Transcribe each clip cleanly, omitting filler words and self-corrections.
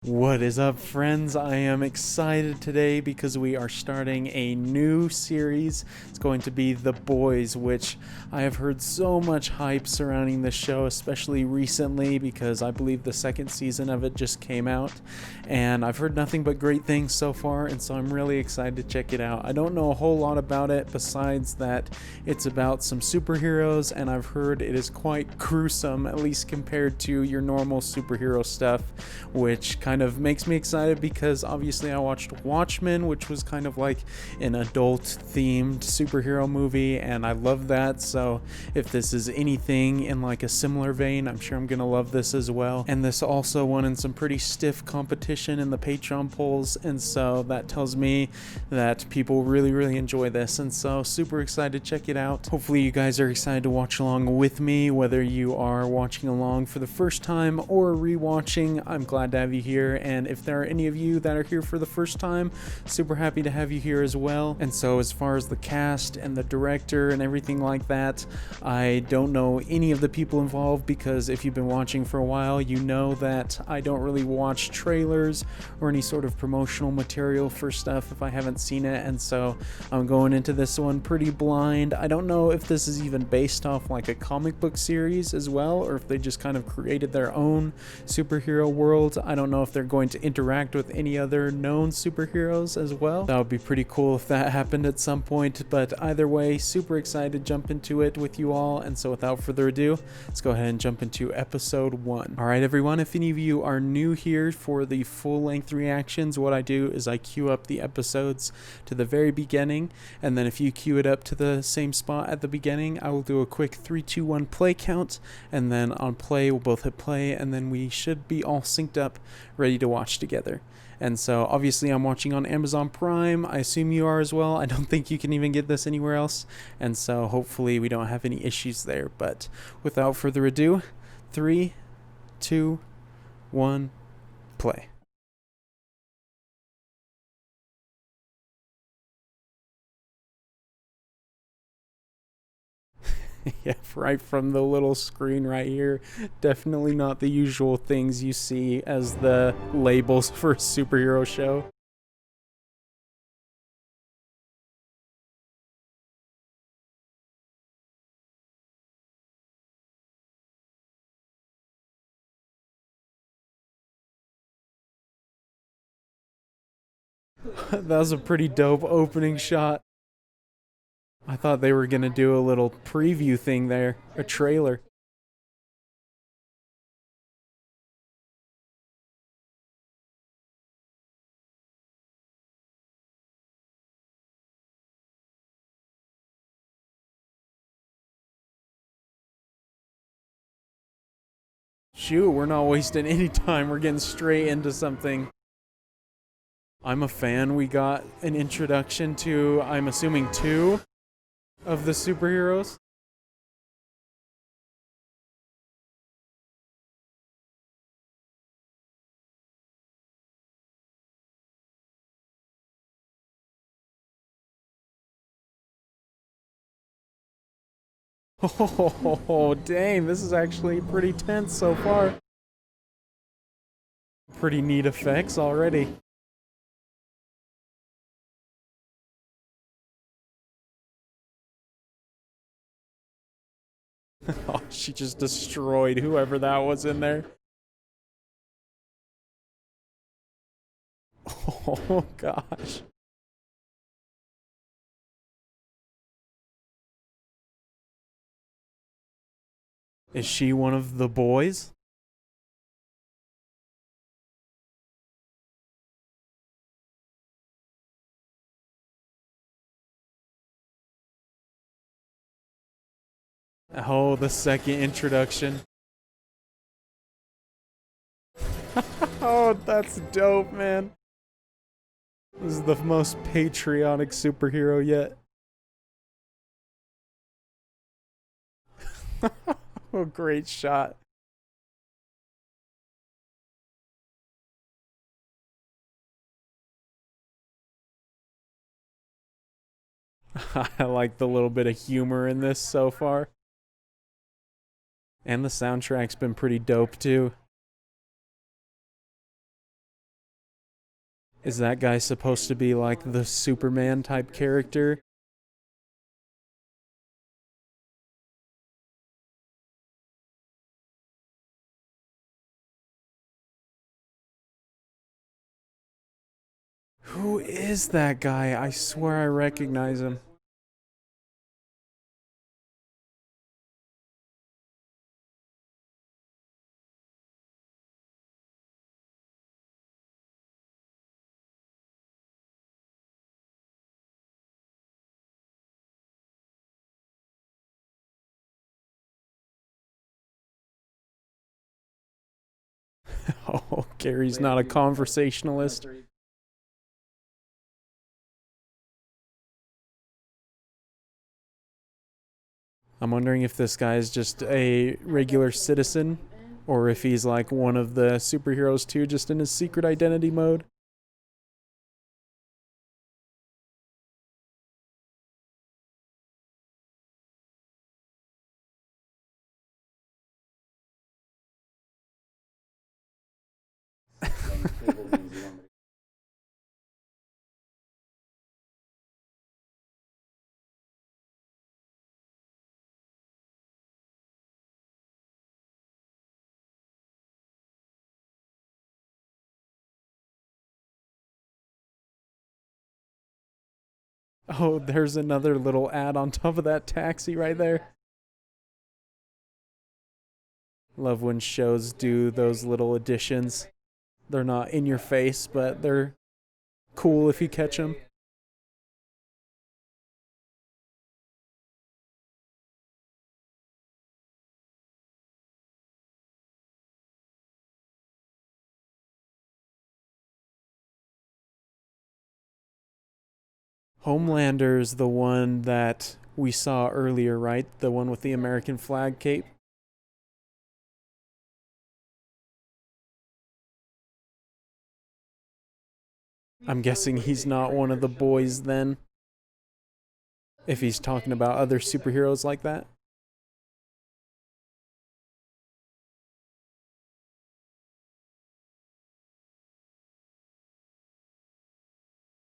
What is up, friends? I am excited today because we are starting a new series. It's going to be The Boys, which I have heard so much hype surrounding this show, especially recently because I believe the second season of it just came out. And I've heard nothing but great things so far, and so I'm really excited to check it out. I don't know a whole lot about it besides that it's about some superheroes, and I've heard it is quite gruesome, at least compared to your normal superhero stuff, which kind of makes me excited because obviously I watched Watchmen, which was kind of like an adult themed superhero movie, and I love that. So if this is anything in like a similar vein, I'm sure I'm gonna love this as well. And this also won in some pretty stiff competition in the Patreon polls, and so that tells me that people really enjoy this, and so super excited to check it out. Hopefully you guys are excited to watch along with me, whether you are watching along for the first time or rewatching. I'm glad to have you here, and if there are any of you that are here for the first time, super happy to have you here as well. And so as far as the cast and the director and everything like that, I don't know any of the people involved, because if you've been watching for a while, you know that I don't really watch trailers or any sort of promotional material for stuff if I haven't seen it, and so I'm going into this one pretty blind. I don't know if this is even based off like a comic book series as well, or if they just kind of created their own superhero world. I don't know if they're going to interact with any other known superheroes as well. That would be pretty cool if that happened at some point, but either way, super excited to jump into it with you all. And so without further ado, let's go ahead and jump into episode 1. All right, everyone, if any of you are new here for the full-length reactions, what I do is I queue up the episodes to the very beginning, and then if you queue it up to the same spot at the beginning, I will do a quick 3, 2, 1 play count, and then on play we'll both hit play, and then we should be all synced up, ready to watch together. And so obviously I'm watching on Amazon Prime. I assume you are as well. I don't think you can even get this anywhere else, and so hopefully we don't have any issues there. But without further ado, 3, 2, 1, play. Yeah, right from the little screen right here. Definitely not the usual things you see as the labels for a superhero show. That was a pretty dope opening shot. I thought they were gonna do a little preview thing there, a trailer. Shoot, we're not wasting any time. We're getting straight into something. I'm a fan. We got an introduction to, I'm assuming, 2 of the superheroes. Oh, dang, this is actually pretty tense so far. Pretty neat effects already. Oh, she just destroyed whoever that was in there. Oh, gosh. Is she one of the boys? Oh, the second introduction. Oh, that's dope, man. This is the most patriotic superhero yet. Oh, great shot. I like the little bit of humor in this so far. And the soundtrack's been pretty dope too. Is that guy supposed to be like the Superman type character? Who is that guy? I swear I recognize him. Oh, Gary's not a conversationalist. I'm wondering if this guy is just a regular citizen or if he's like one of the superheroes too, just in his secret identity mode. Oh, there's another little ad on top of that taxi right there. Love when shows do those little additions. They're not in your face, but they're cool if you catch them. Homelander's the one that we saw earlier, right? The one with the American flag cape. I'm guessing he's not one of the boys then, if he's talking about other superheroes like that.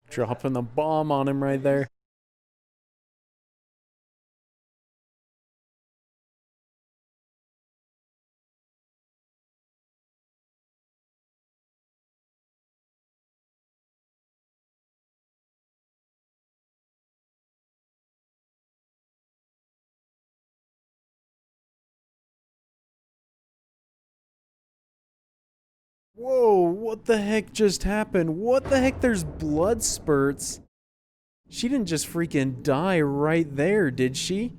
Dropping the bomb on him right there. Whoa, what the heck just happened? What the heck? There's blood spurts. She didn't just freaking die right there, did she?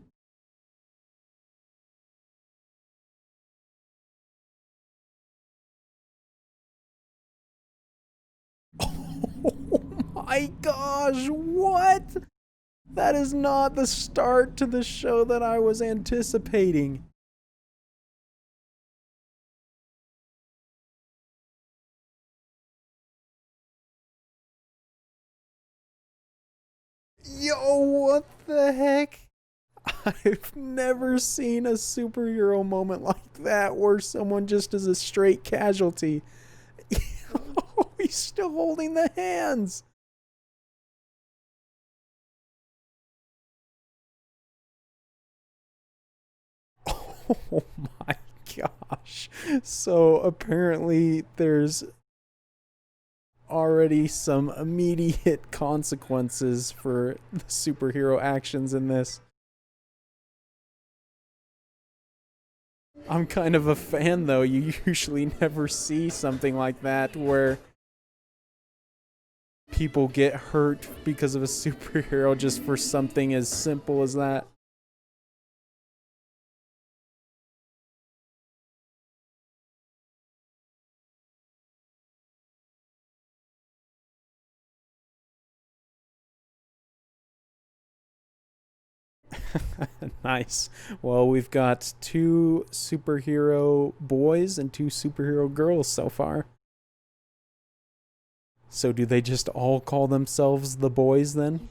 Oh my gosh, what? That is not the start to the show that I was anticipating. Yo, what the heck? I've never seen a superhero moment like that where someone just is a straight casualty. He's still holding the hands. Oh my gosh. So apparently there's already some immediate consequences for the superhero actions in this. I'm kind of a fan though. You usually never see something like that where people get hurt because of a superhero just for something as simple as that. Nice. Well, we've got two superhero boys and two superhero girls so far. So do they just all call themselves the boys then?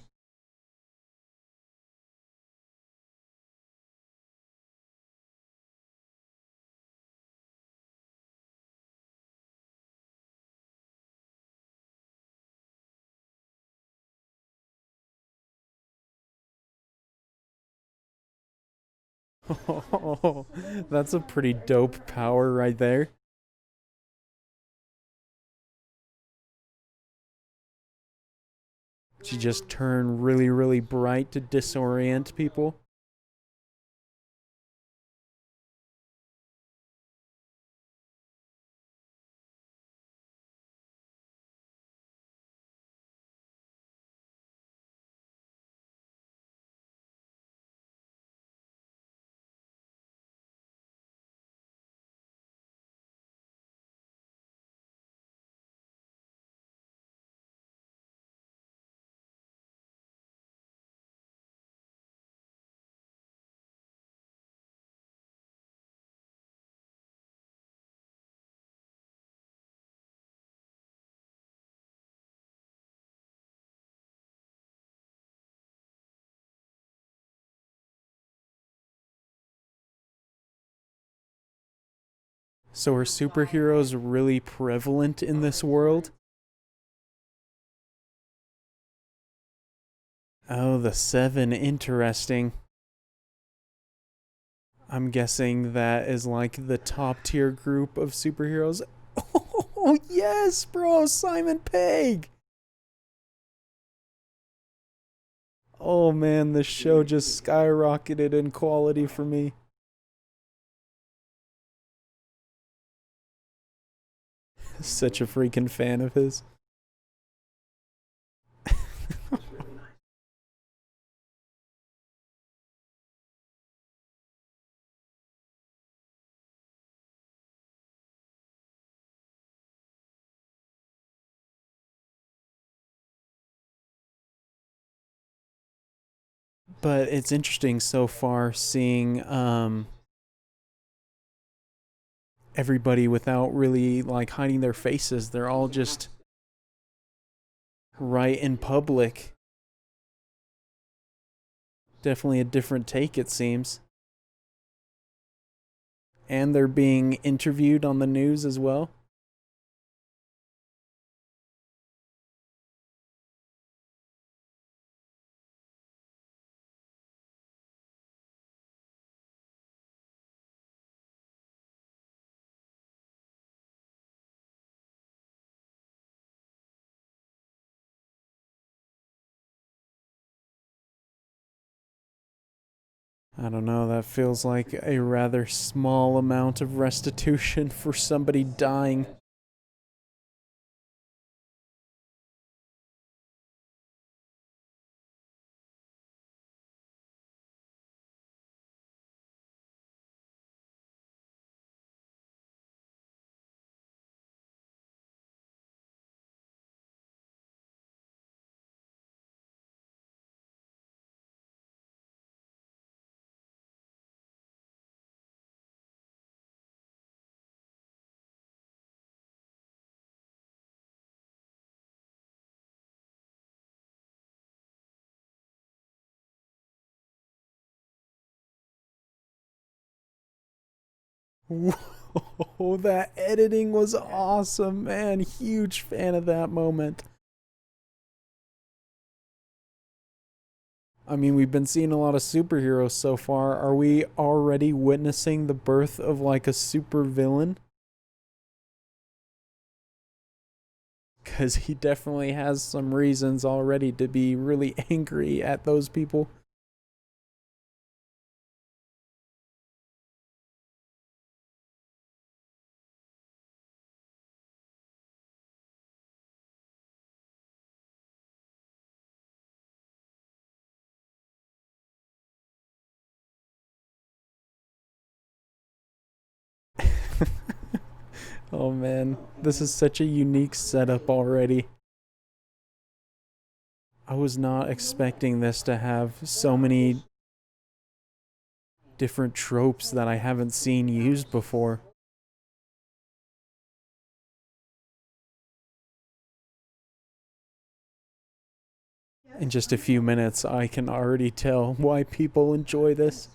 Oh, that's a pretty dope power right there. She just turn really, really bright to disorient people. So are superheroes really prevalent in this world? Oh, the seven. Interesting. I'm guessing that is like the top tier group of superheroes. Oh, yes, bro. Simon Pegg. Oh, man. The show just skyrocketed in quality for me. Such a freaking fan of his. But it's interesting so far seeing everybody without really like hiding their faces. They're all just right in public. Definitely a different take, it seems. And they're being interviewed on the news as well. I don't know, that feels like a rather small amount of restitution for somebody dying. Whoa, that editing was awesome, man. Huge fan of that moment. I mean, we've been seeing a lot of superheroes so far. Are we already witnessing the birth of like a super villain? Because he definitely has some reasons already to be really angry at those people. Oh man, this is such a unique setup already. I was not expecting this to have so many different tropes that I haven't seen used before. In just a few minutes, I can already tell why people enjoy this.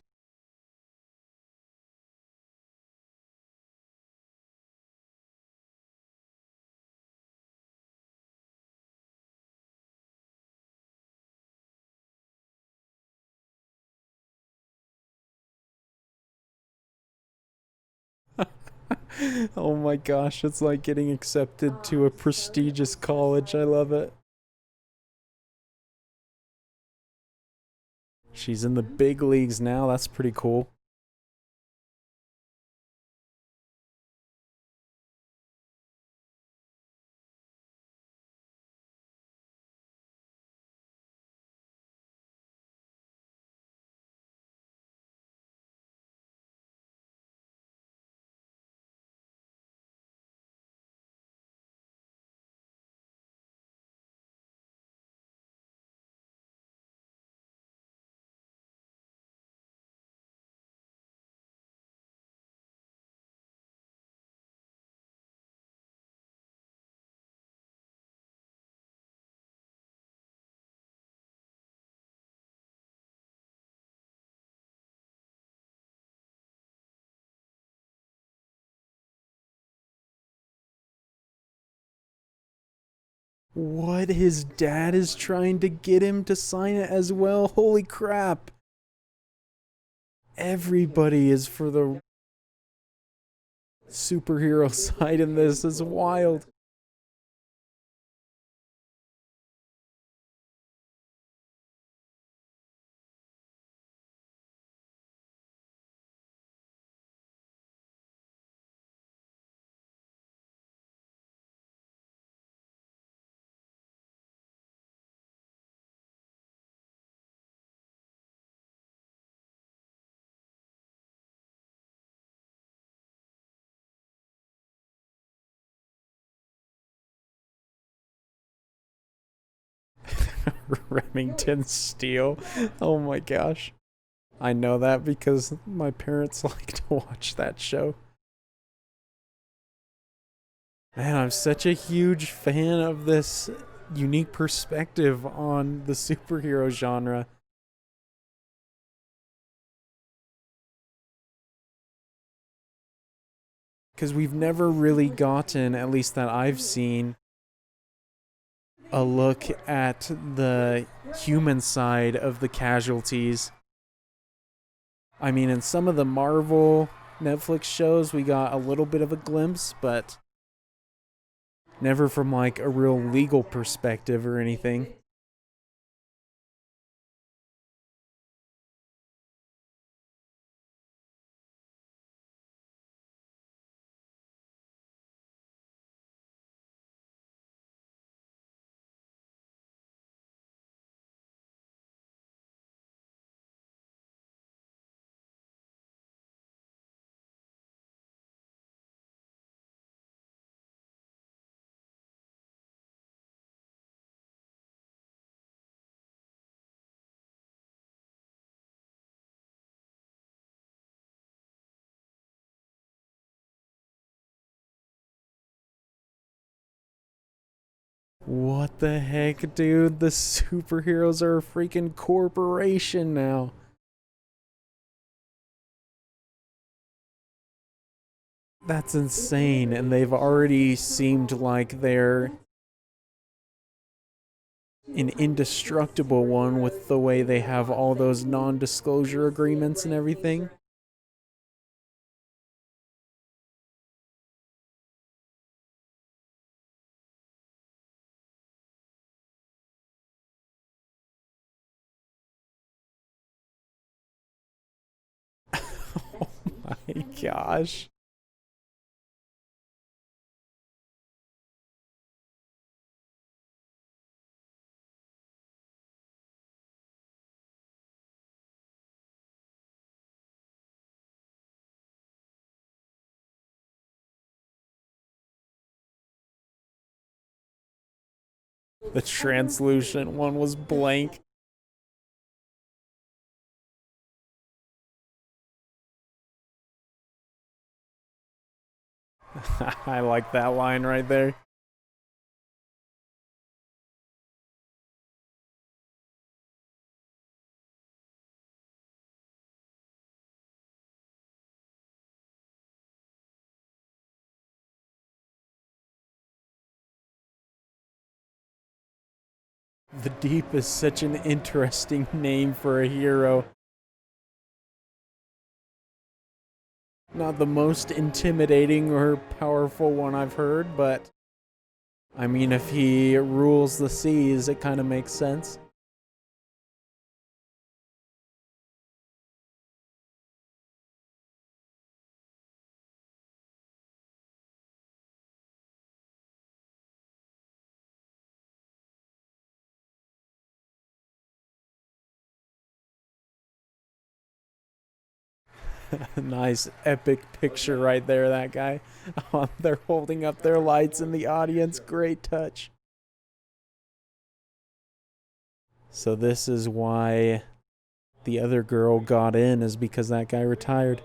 Oh my gosh, it's like getting accepted to a prestigious college. I love it. She's in the big leagues now. That's pretty cool. What? His dad is trying to get him to sign it as well? Holy crap. Everybody is for the superhero side in this. It's wild. Remington Steele. Oh my gosh. I know that because my parents like to watch that show. Man, I'm such a huge fan of this unique perspective on the superhero genre. Because we've never really gotten, at least that I've seen, a look at the human side of the casualties. I mean, in some of the Marvel Netflix shows, we got a little bit of a glimpse, but never from like a real legal perspective or anything. What the heck, dude? The superheroes are a freaking corporation now. That's insane. And they've already seemed like they're an indestructible one with the way they have all those non disclosure agreements and everything. Oh my gosh. The translucent one was blank. I like that line right there. The Deep is such an interesting name for a hero. Not the most intimidating or powerful one I've heard, but I mean, if he rules the seas, it kind of makes sense. Nice epic picture right there, that guy. They're holding up their lights in the audience. Great touch. So this is why the other girl got in, is because that guy retired.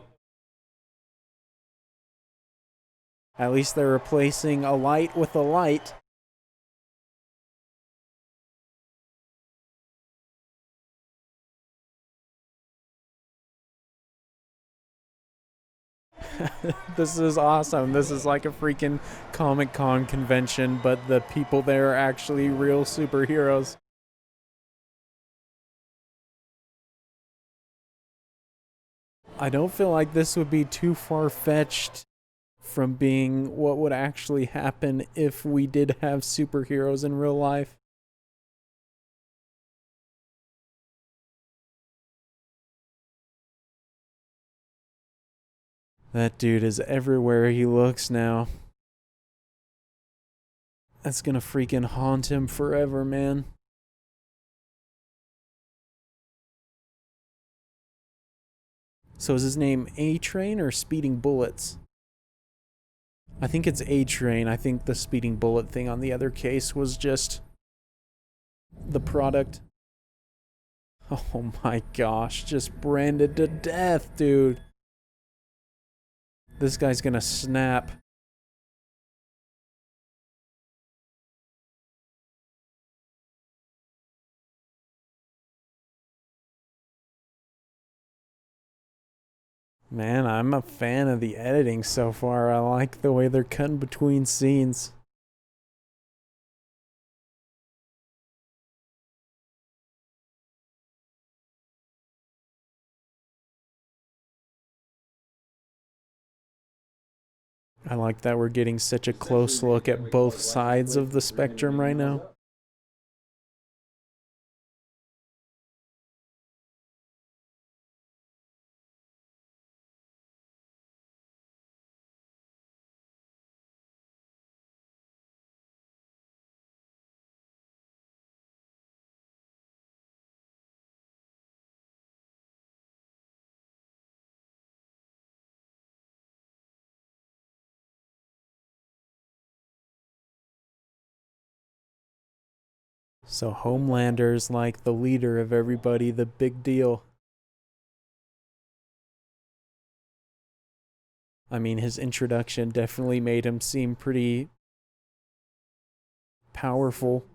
At least they're replacing a light with a light. This is awesome. This is like a freaking Comic-Con convention, but the people there are actually real superheroes. I don't feel like this would be too far-fetched from being what would actually happen if we did have superheroes in real life. That dude is everywhere he looks now. That's gonna freaking haunt him forever, man. So is his name A-Train or Speeding Bullets? I think it's A-Train. I think the Speeding Bullet thing on the other case was just the product. Oh my gosh, just branded to death, dude. This guy's gonna snap. Man, I'm a fan of the editing so far. I like the way they're cutting between scenes. I like that we're getting such a close look at both sides of the spectrum right now. So Homelander's like the leader of everybody, the big deal. I mean, his introduction definitely made him seem pretty powerful.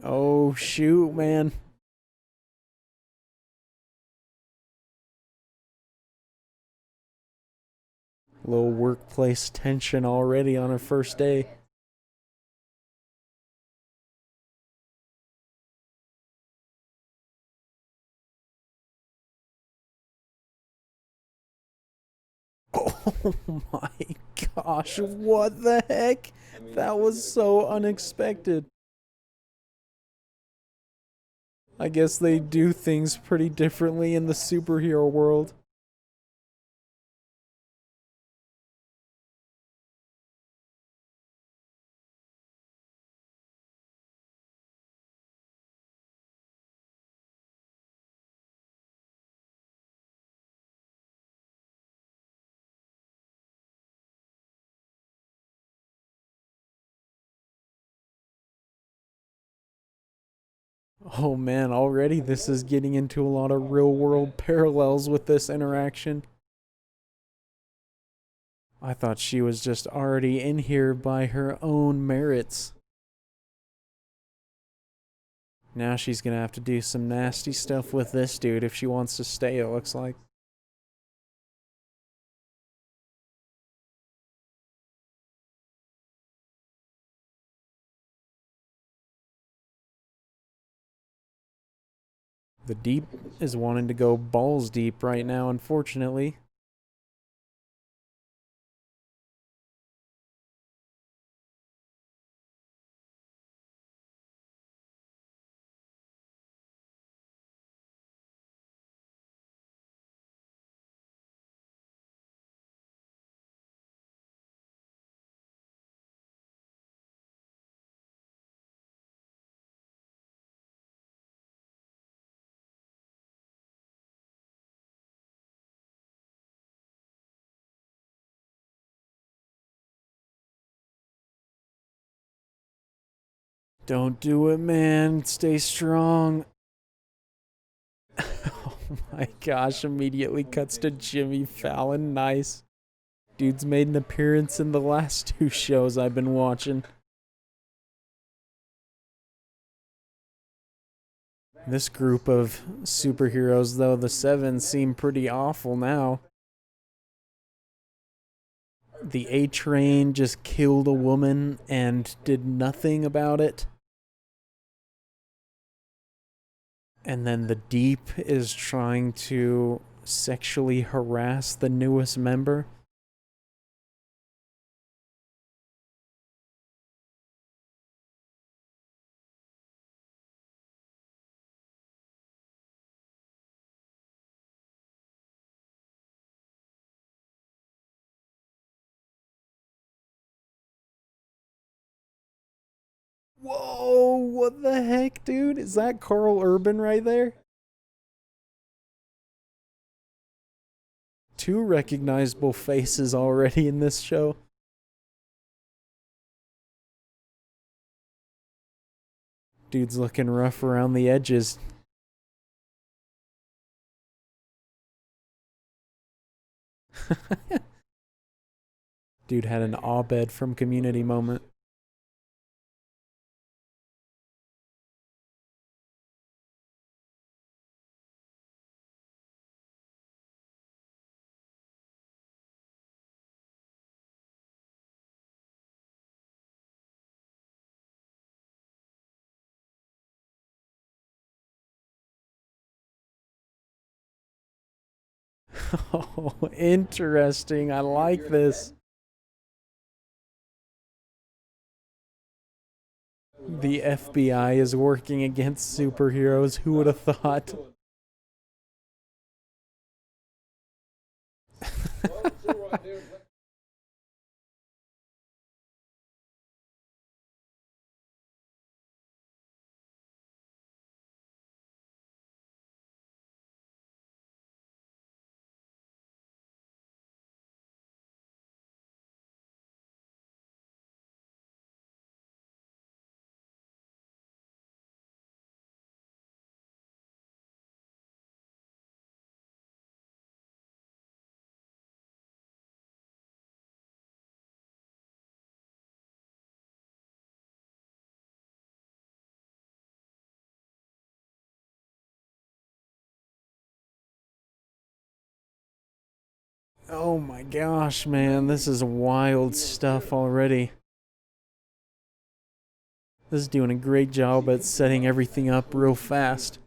Oh, shoot, man. Little workplace tension already on a first day. Oh my gosh, what the heck? That was so unexpected. I guess they do things pretty differently in the superhero world. Oh man, already this is getting into a lot of real world parallels with this interaction. I thought she was just already in here by her own merits. Now she's gonna have to do some nasty stuff with this dude if she wants to stay, it looks like. The deep is wanting to go balls deep right now, unfortunately. Don't do it, man. Stay strong. Oh my gosh, immediately cuts to Jimmy Fallon. Nice. Dude's made an appearance in the last two shows I've been watching. This group of superheroes, though, the Seven, seem pretty awful now. The A Train just killed a woman and did nothing about it. And then the Deep is trying to sexually harass the newest member. Whoa, what the heck, dude? Is that Carl Urban right there? Two recognizable faces already in this show. Dude's looking rough around the edges. Dude had an Abed from Community moment. Oh, interesting. I like this. The FBI is working against superheroes. Who would have thought? Oh my gosh, man. This is wild stuff already. This is doing a great job at setting everything up real fast.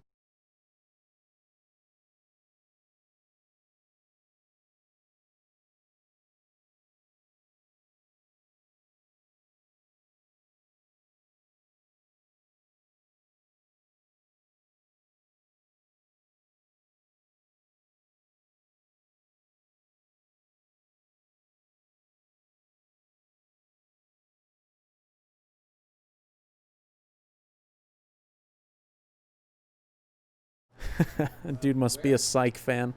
Dude must be a Psych fan.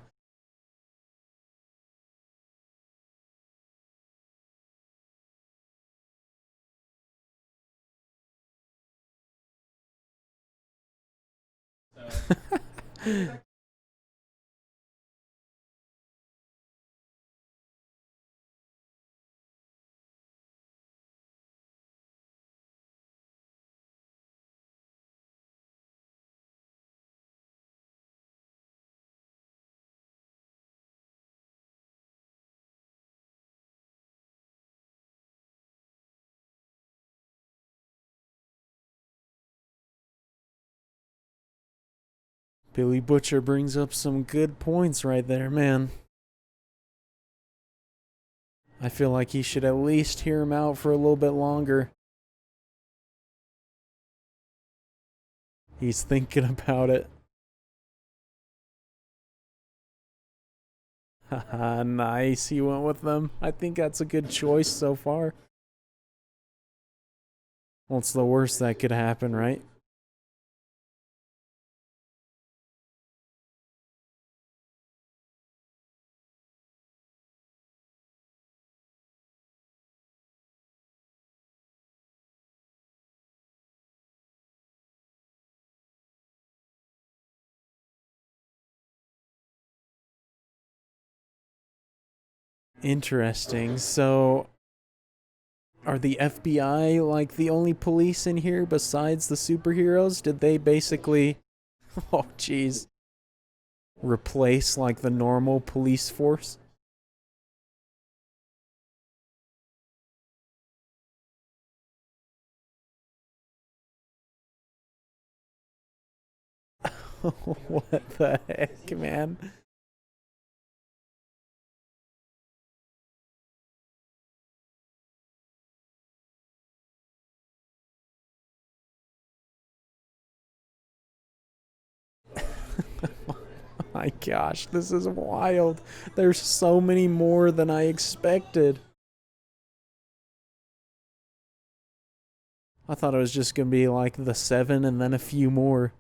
Billy Butcher brings up some good points right there, man. I feel like he should at least hear him out for a little bit longer. He's thinking about it. Haha, nice. He went with them. I think that's a good choice so far. What's the worst that could happen, right? Interesting. So, are the FBI like the only police in here besides the superheroes? Did they basically, oh jeez, replace like the normal police force? What the heck, man? My gosh, this is wild. There's so many more than I expected. I thought it was just gonna be like the seven and then a few more.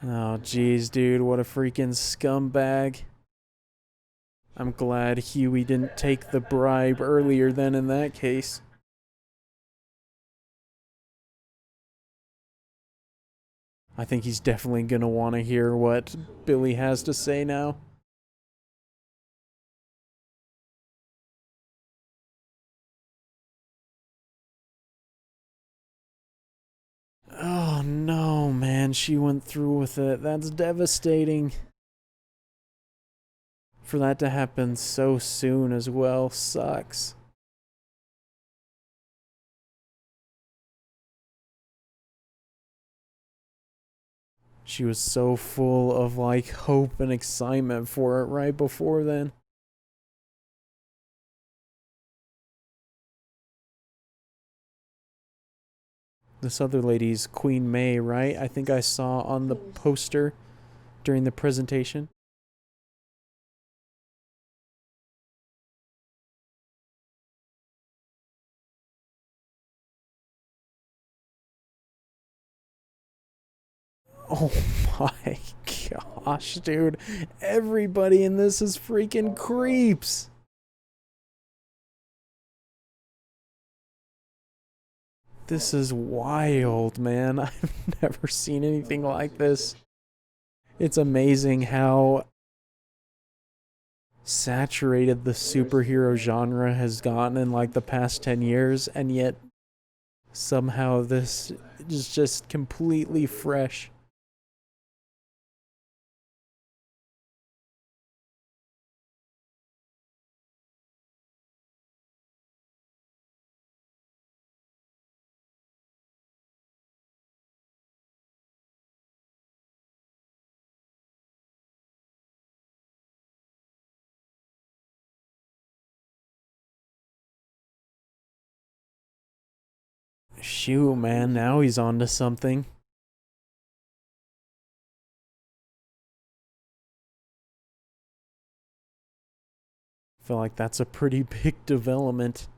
Oh, jeez, dude, what a freaking scumbag. I'm glad Huey didn't take the bribe earlier then in that case. I think he's definitely gonna want to hear what Billy has to say now. Oh no, man, she went through with it. That's devastating. For that to happen so soon as well sucks. She was so full of like hope and excitement for it right before then. This other lady's Queen May, right? I think I saw on the poster during the presentation. Oh my gosh, dude. Everybody in this is freaking creeps. This is wild, man. I've never seen anything like this. It's amazing how saturated the superhero genre has gotten in like the past 10 years, and yet somehow this is just completely fresh. Shoot, man, now he's on to something. Feel like that's a pretty big development.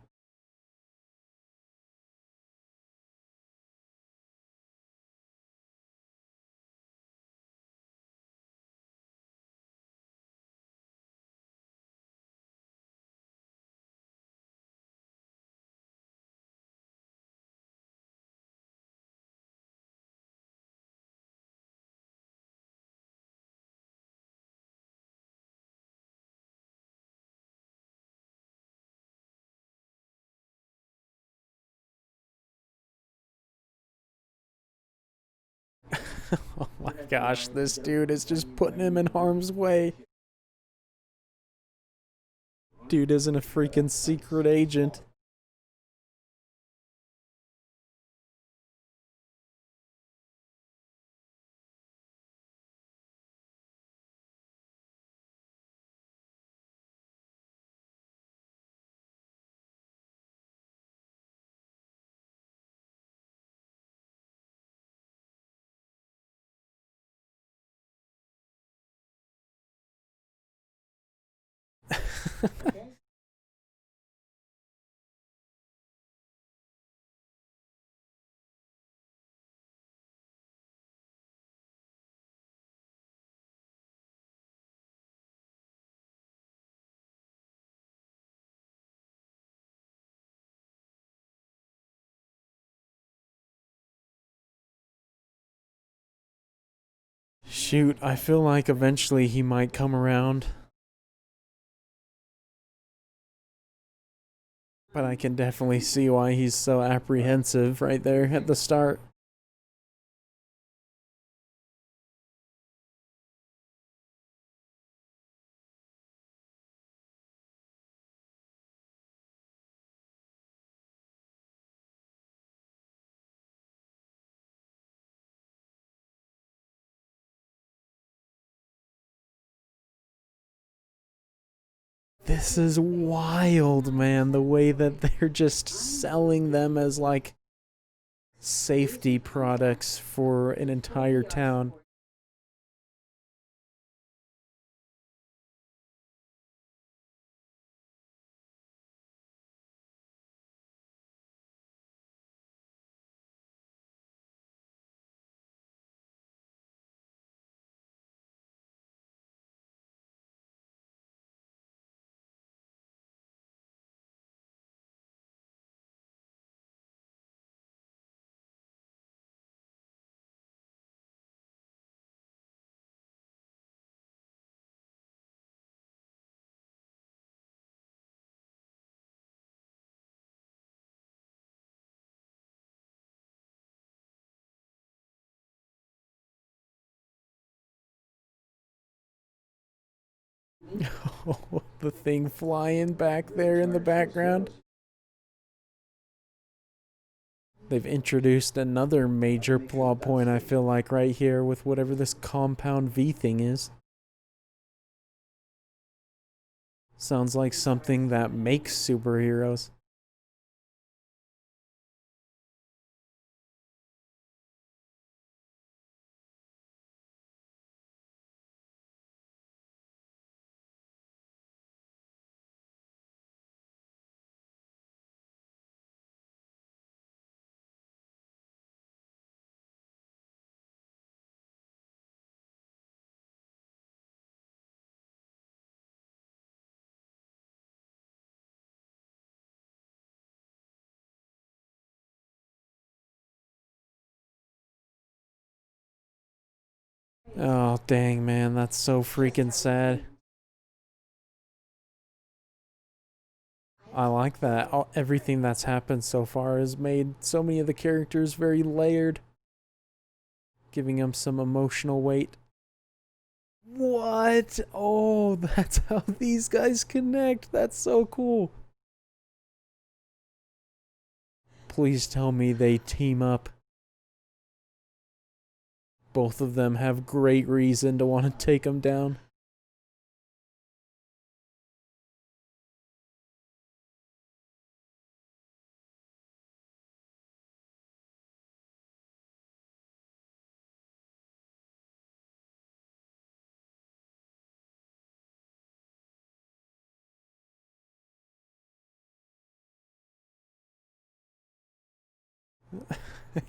Oh my gosh, this dude is just putting him in harm's way. Dude isn't a freaking secret agent. Shoot, I feel like eventually he might come around. But I can definitely see why he's so apprehensive right there at the start. This is wild, man. The way that they're just selling them as like safety products for an entire town. The thing flying back there in the background. They've introduced another major plot point, I feel like, right here with whatever this compound V thing is. Sounds like something that makes superheroes. Oh, dang, man, that's so freaking sad. I like that. Everything that's happened so far has made so many of the characters very layered, giving them some emotional weight. What? Oh, that's how these guys connect. That's so cool. Please tell me they team up. Both of them have great reason to want to take him down.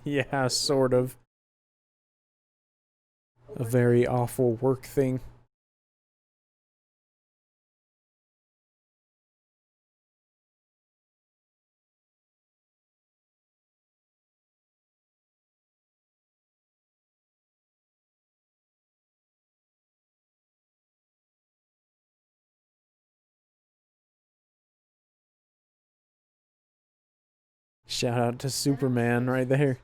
Yeah, sort of. A very awful work thing. Shout out to Superman right there.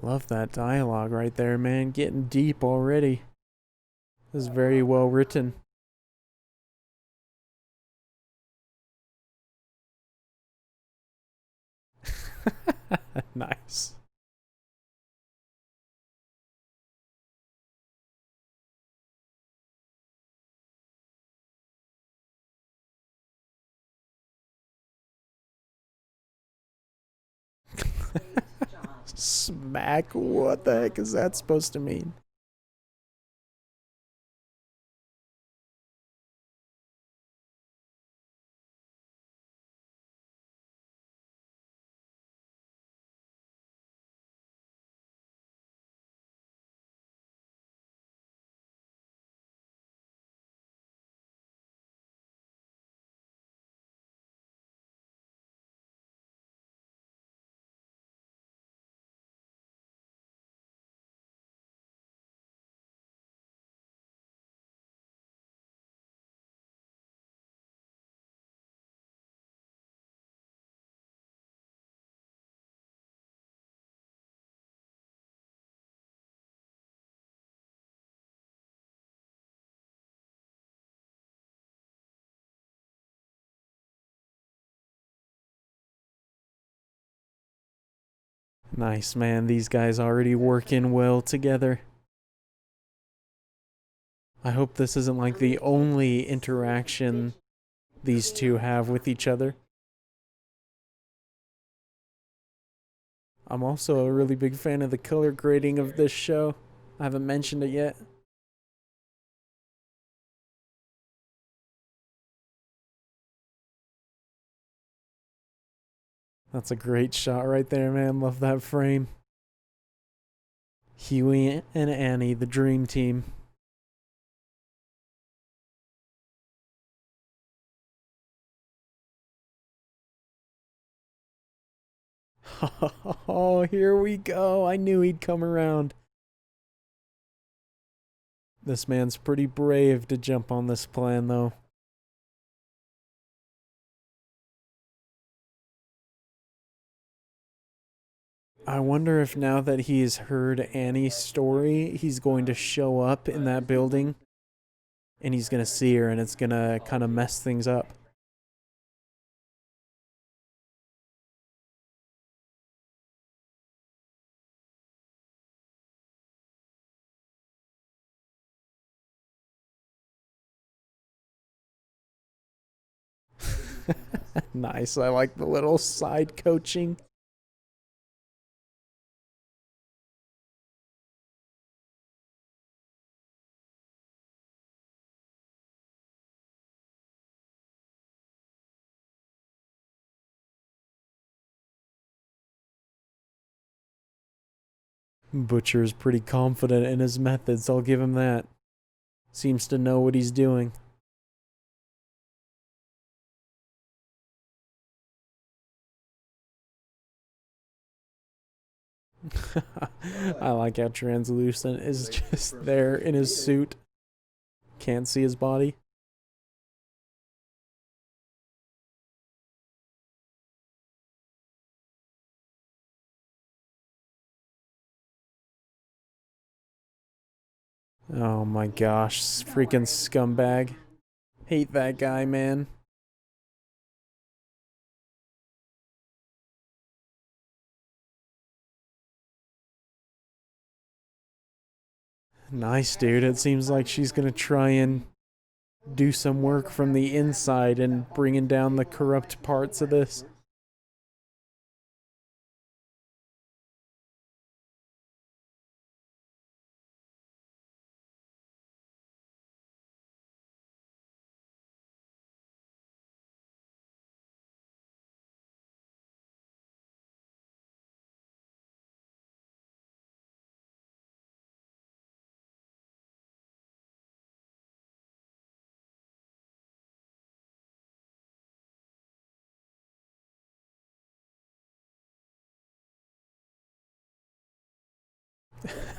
Love that dialogue right there, man. Getting deep already. This is very well written. Nice. Smack? What the heck is that supposed to mean? Nice, man. These guys already working well together. I hope this isn't like the only interaction these two have with each other. I'm also a really big fan of the color grading of this show. I haven't mentioned it yet. That's a great shot right there, man. Love that frame. Huey and Annie, the dream team. Oh, here we go. I knew he'd come around. This man's pretty brave to jump on this plan, though. I wonder if now that he's heard Annie's story, he's going to show up in that building and he's going to see her and it's going to kind of mess things up. Nice. I like the little side coaching. Butcher's pretty confident in his methods, I'll give him that. Seems to know what he's doing. I like how translucent is just there in his suit. Can't see his body. Oh my gosh, freaking scumbag. Hate that guy, man. Nice, dude. It seems like she's gonna try and do some work from the inside and bringing down the corrupt parts of this.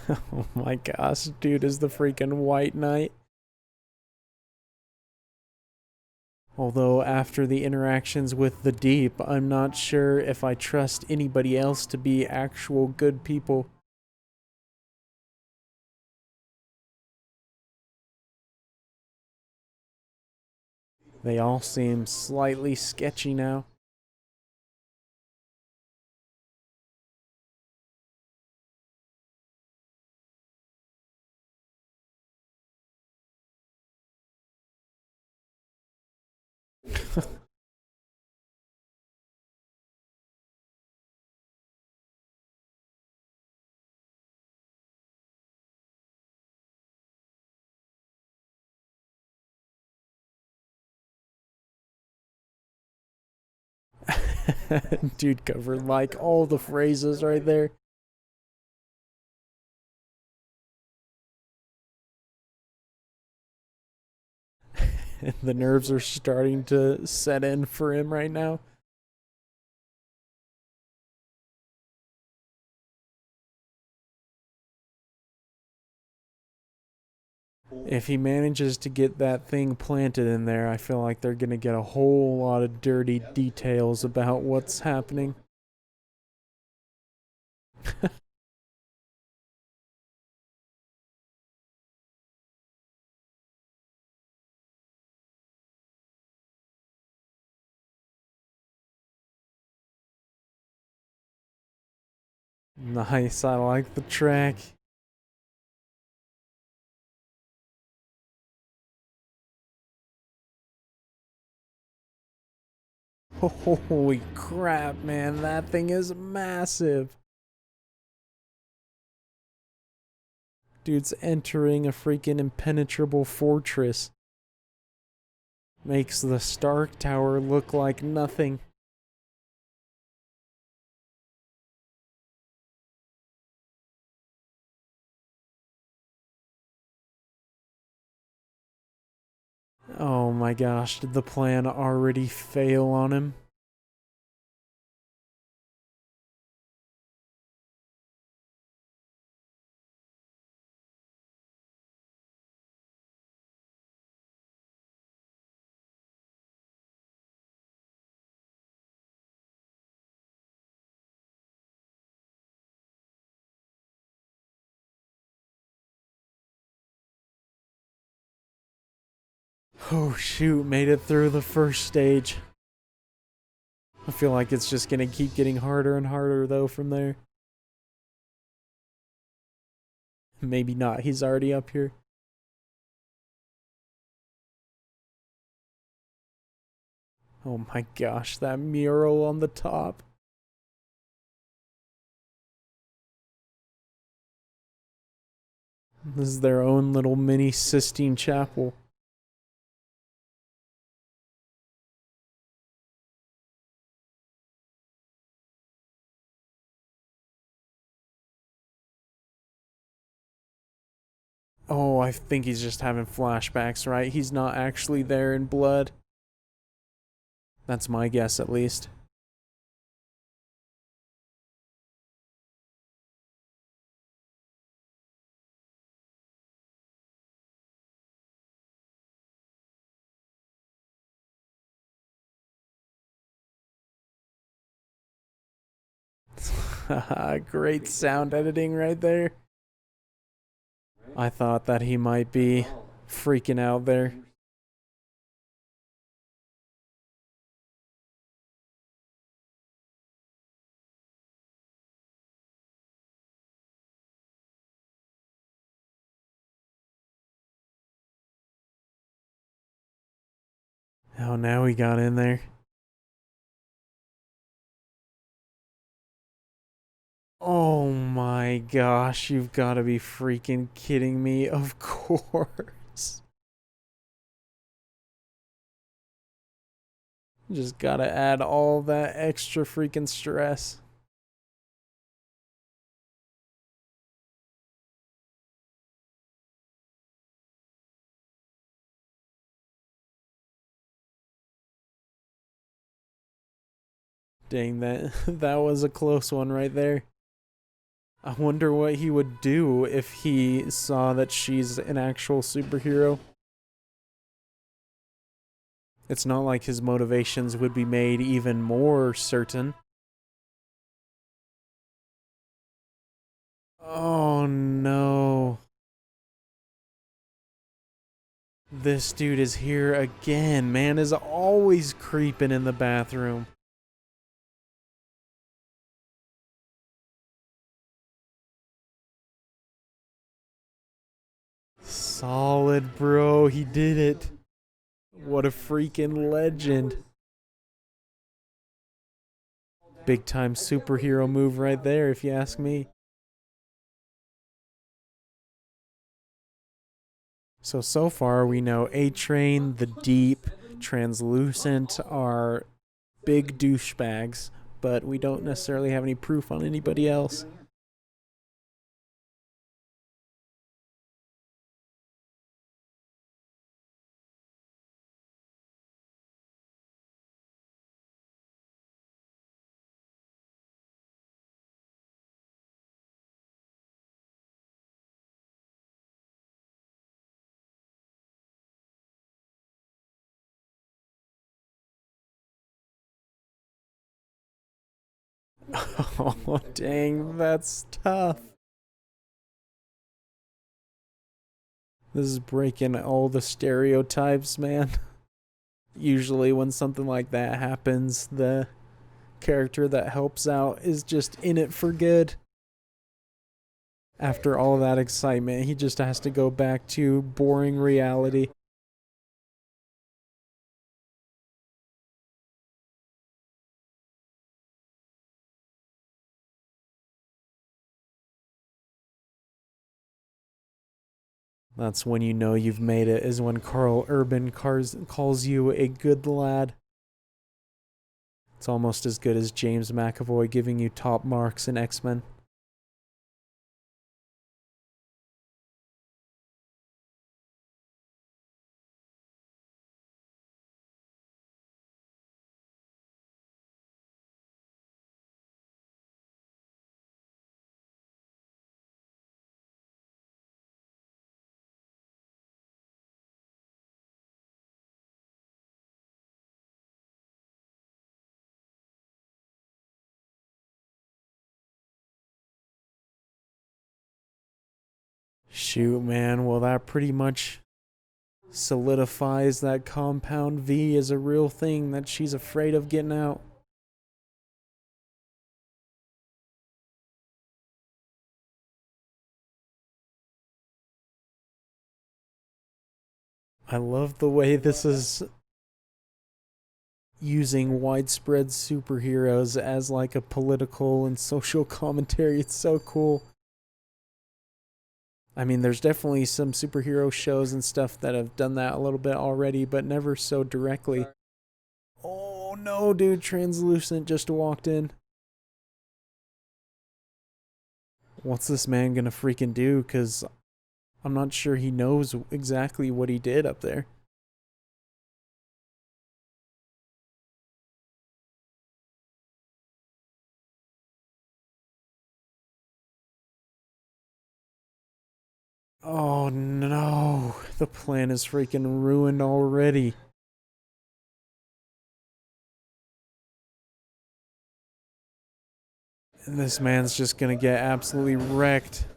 Oh my gosh, dude is the freaking White Knight. Although, after the interactions with the Deep, I'm not sure if I trust anybody else to be actual good people. They all seem slightly sketchy now. Dude covered like all the phrases right there. The nerves are starting to set in for him right now. If he manages to get that thing planted in there, I feel like they're going to get a whole lot of dirty details about what's happening. Nice, I like the track. Holy crap, man, that thing is massive. Dude's entering a freaking impenetrable fortress. Makes the Stark Tower look like nothing. Oh my gosh, did the plan already fail on him? Oh shoot, made it through the first stage. I feel like it's just gonna keep getting harder and harder though from there. Maybe not, he's already up here. Oh my gosh, that mural on the top. This is their own little mini Sistine Chapel. Oh, I think he's just having flashbacks, right? He's not actually there in blood. That's my guess, at least. Great sound editing right there. I thought that he might be freaking out there. Oh, now he got in there. Oh my gosh, you've got to be freaking kidding me. Of course. Just gotta add all that extra freaking stress. Dang, that that was a close one right there. I wonder what he would do if he saw that she's an actual superhero. It's not like his motivations would be made even more certain. Oh no. This dude is here again. Man is always creeping in the bathroom. Solid, bro. He did it. What a freaking legend. Big time superhero move right there, if you ask me. So far we know A Train, the Deep, Translucent are big douchebags, but we don't necessarily have any proof on anybody else. Oh, dang, that's tough. This is breaking all the stereotypes, man. Usually, when something like that happens, the character that helps out is just in it for good. After all that excitement, he just has to go back to boring reality. That's when you know you've made it, is when Carl Urban calls you a good lad. It's almost as good as James McAvoy giving you top marks in X-Men. Shoot, man. Well, that pretty much solidifies that Compound V is a real thing that she's afraid of getting out. I love the way this is using widespread superheroes as like a political and social commentary. It's so cool. I mean, there's definitely some superhero shows and stuff that have done that a little bit already, but never so directly. Oh no, dude, Translucent just walked in. What's this man gonna freaking do? Because I'm not sure he knows exactly what he did up there. Oh no, the plan is freaking ruined already. And this man's just gonna get absolutely wrecked.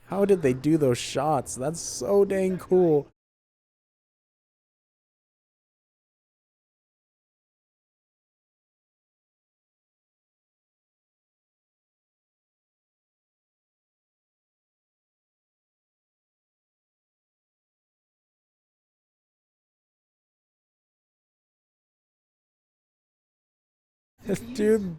How did they do those shots? That's so dang cool. Dude.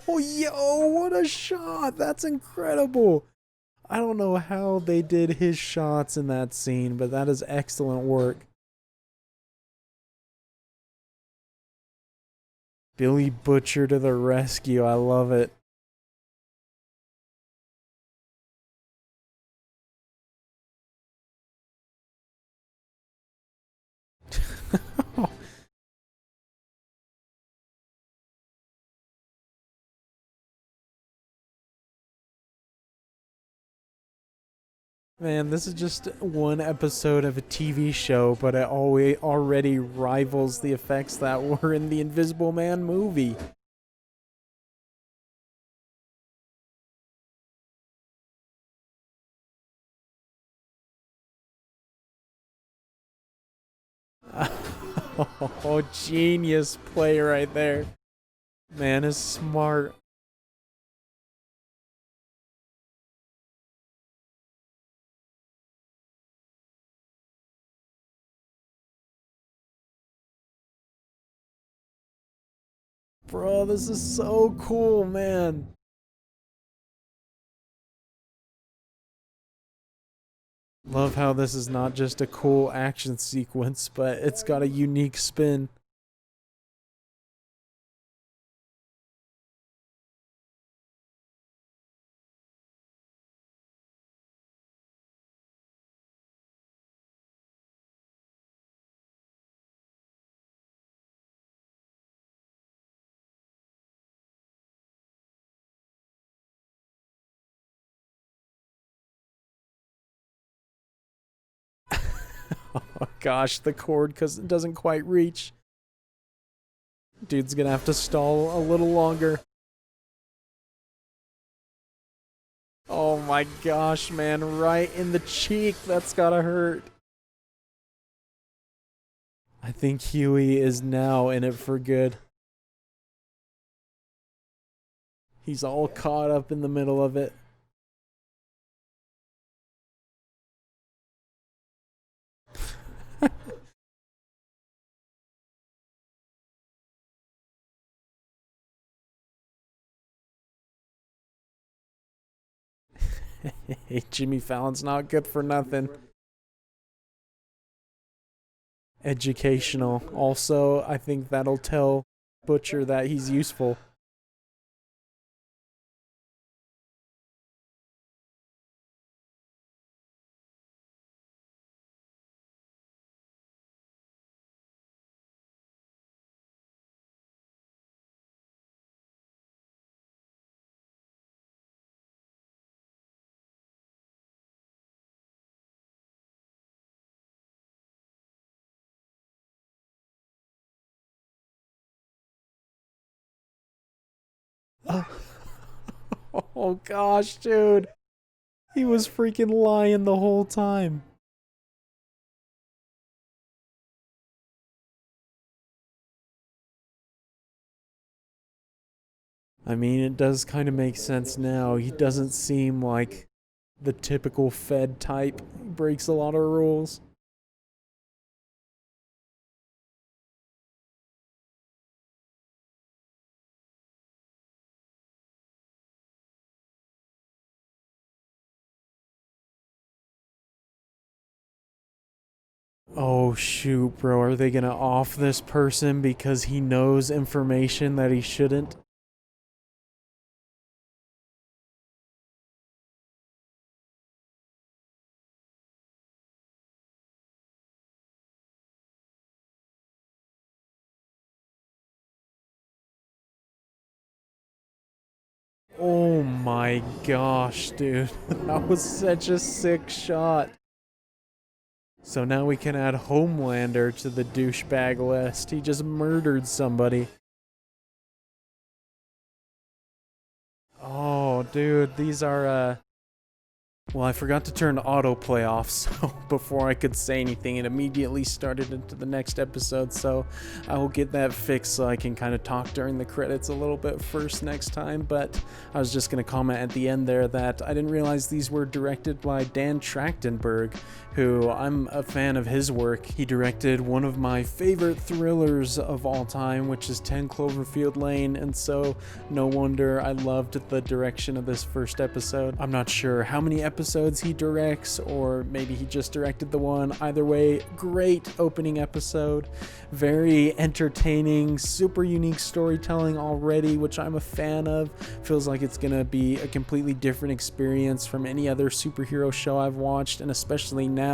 Oh, yo, what a shot. That's incredible. I don't know how they did his shots in that scene, but that is excellent work. Billy Butcher to the rescue. I love it. Man, this is just one episode of a TV show, but it already rivals the effects that were in the Invisible Man movie. Oh, genius play right there. Man is smart. Bro, this is so cool, man. Love how this is not just a cool action sequence, but it's got a unique spin. Oh gosh, the cord doesn't quite reach. Dude's gonna have to stall a little longer. Oh my gosh, man, right in the cheek. That's gotta hurt. I think Huey is now in it for good. He's all caught up in the middle of it. Jimmy Fallon's not good for nothing. Educational. Also, I think that'll tell Butcher that he's useful. Oh gosh, dude. He was freaking lying the whole time. I mean, it does kind of make sense now. He doesn't seem like the typical Fed type. He breaks a lot of rules. Oh shoot, bro. Are they gonna off this person because he knows information that he shouldn't? Oh my gosh, dude. That was such a sick shot. So now we can add Homelander to the douchebag list. He just murdered somebody. Oh, dude, these are Well, I forgot to turn autoplay off, so before I could say anything, it immediately started into the next episode, so I will get that fixed so I can kind of talk during the credits a little bit first next time. But I was just going to comment at the end there that I didn't realize these were directed by Dan Trachtenberg, who I'm a fan of his work. He directed one of my favorite thrillers of all time, which is 10 Cloverfield Lane, and so no wonder I loved the direction of this first episode. I'm not sure how many episodes he directs, or maybe he just directed the one. Either way, great opening episode, very entertaining, super unique storytelling already, which I'm a fan of. Feels like it's gonna be a completely different experience from any other superhero show I've watched, and especially now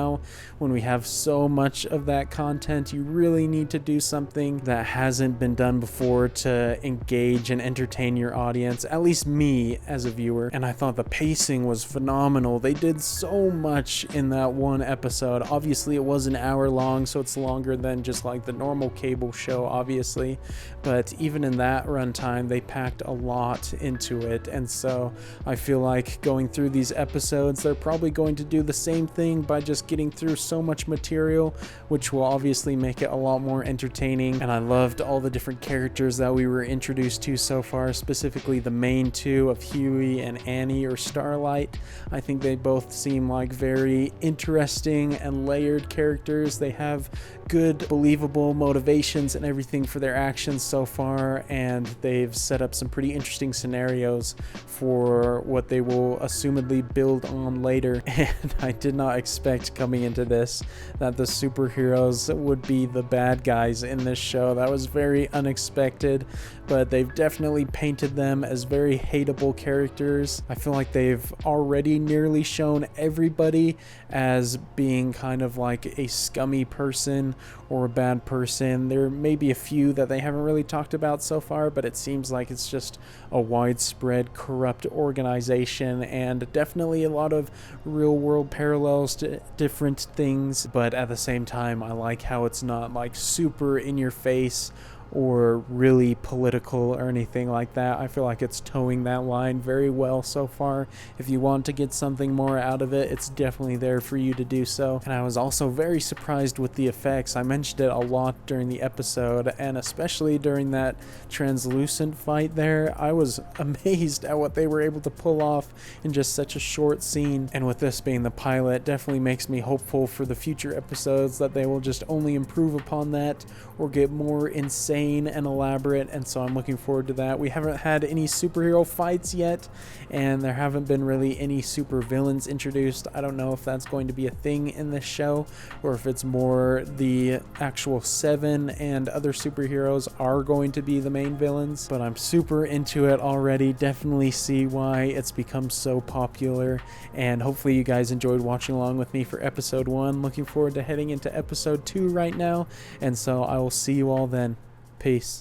when we have so much of that content, you really need to do something that hasn't been done before to engage and entertain your audience, at least me as a viewer. And I thought the pacing was phenomenal. They did so much in that one episode. Obviously it was an hour long, so it's longer than just like the normal cable show, obviously, but even in that runtime they packed a lot into it. And so I feel like going through these episodes, they're probably going to do the same thing by just getting through so much material, which will obviously make it a lot more entertaining. And I loved all the different characters that we were introduced to so far, specifically the main two of Huey and Annie, or Starlight. I think they both seem like very interesting and layered characters. They have good, believable motivations and everything for their actions so far, and they've set up some pretty interesting scenarios for what they will assumedly build on later. And I did not expect coming into this that the superheroes would be the bad guys in this show. That was very unexpected, but they've definitely painted them as very hateable characters. I feel like they've already nearly shown everybody as being kind of like a scummy person or a bad person. There may be a few that they haven't really talked about so far, but it seems like it's just a widespread corrupt organization, and definitely a lot of real world parallels to different things. But at the same time, I like how it's not like super in your face or really political or anything like that. I feel like it's towing that line very well so far. If you want to get something more out of it, it's definitely there for you to do so. And I was also very surprised with the effects. I mentioned it a lot during the episode, and especially during that translucent fight there. I was amazed at what they were able to pull off in just such a short scene. And with this being the pilot, definitely makes me hopeful for the future episodes that they will just only improve upon that or get more insane and elaborate, and so I'm looking forward to that. We haven't had any superhero fights yet, and there haven't been really any super villains introduced. I don't know if that's going to be a thing in this show, or if it's more the actual Seven and other superheroes are going to be the main villains, but I'm super into it already. Definitely see why it's become so popular, and hopefully you guys enjoyed watching along with me for episode 1. Looking forward to heading into episode 2 right now, and so I will see you all then. Peace.